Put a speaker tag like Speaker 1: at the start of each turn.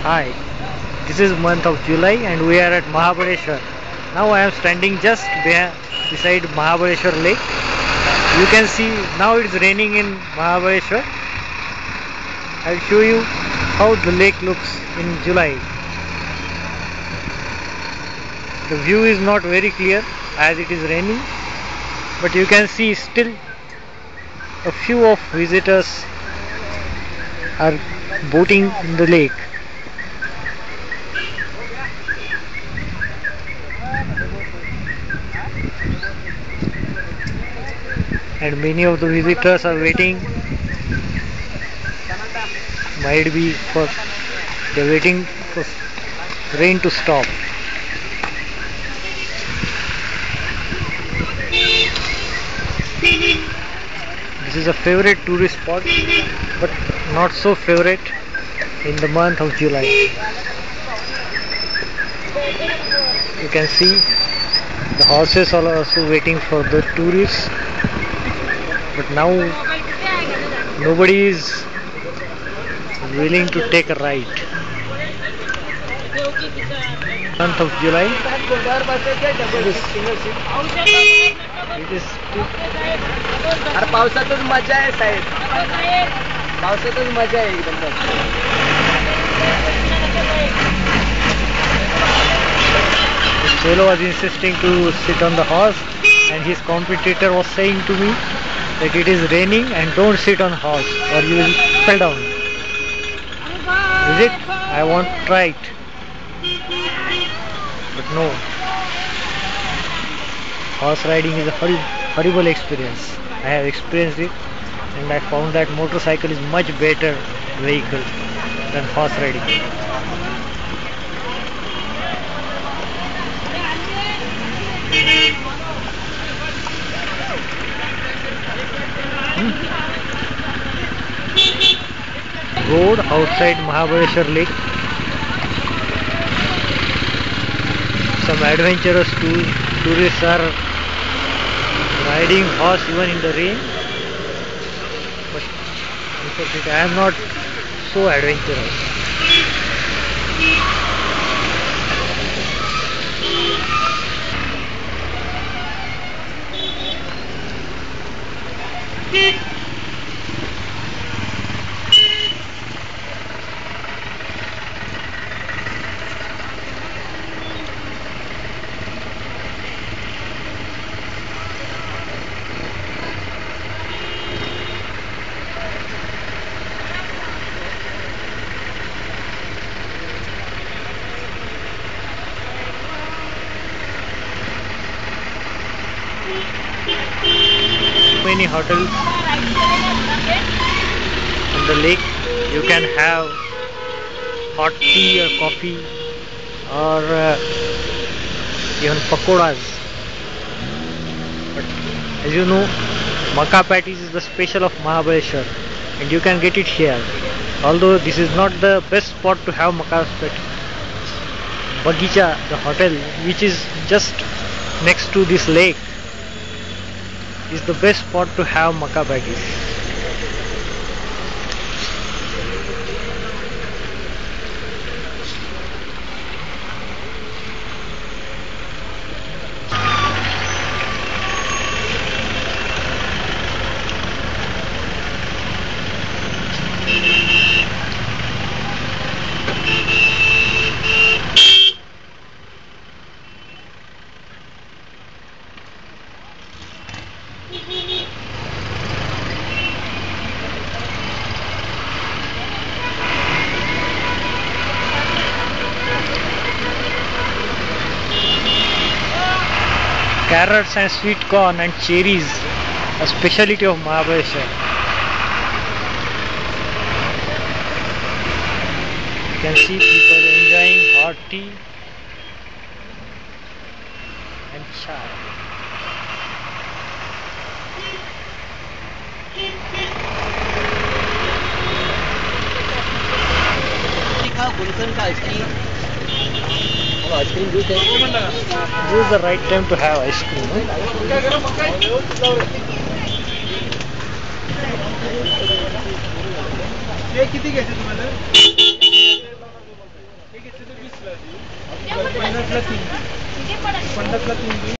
Speaker 1: Hi, this is month of July and we are at Mahabaleshwar. Now I am standing just beside Mahabaleshwar lake. You can see now it's raining in Mahabaleshwar. I'll show you how the lake looks in July. The view is not very clear as it is raining, but you can see still a few of visitors are boating in the lake. And many of the visitors are waiting, might be for they're waiting for rain to stop. This is a favorite tourist spot, but not so favorite in the month of July. You can see the horses are also waiting for the tourists, but now nobody is willing to take a ride. Month of July. It is
Speaker 2: पावसातच मजा आहे साहेब. पावसातच मजा आहे एकदम.
Speaker 1: The fellow was insisting to sit on the horse, and his competitor was saying to me that it is raining and don't sit on horse or you will fall down. Is it? I want to try it. But no. Horse riding is a horrible experience. I have experienced it and I found that motorcycle is much better vehicle than horse riding. Road outside Mahabaleshwar lake. Some adventurous tourists are riding horse even in the rain, but unfortunately I am not so adventurous. Many hotels on the lake. You can have hot tea or coffee or even pakoras. But as you know, Maka Patice is the special of Mahabaleshwar and you can get it here. Although this is not the best spot to have Maka Patice. Bagicha, the hotel which is just next to this lake, is the best spot to have Maka Patice. Carrots and sweet corn and cherries, a specialty of Mahabaleshwar. You can see people enjoying hot tea and chai.
Speaker 2: Ice cream juice है.
Speaker 1: This is the right time to have ice cream.
Speaker 2: किती घ्यायचे तुम्हाला? 50 ला 3 50 ला 3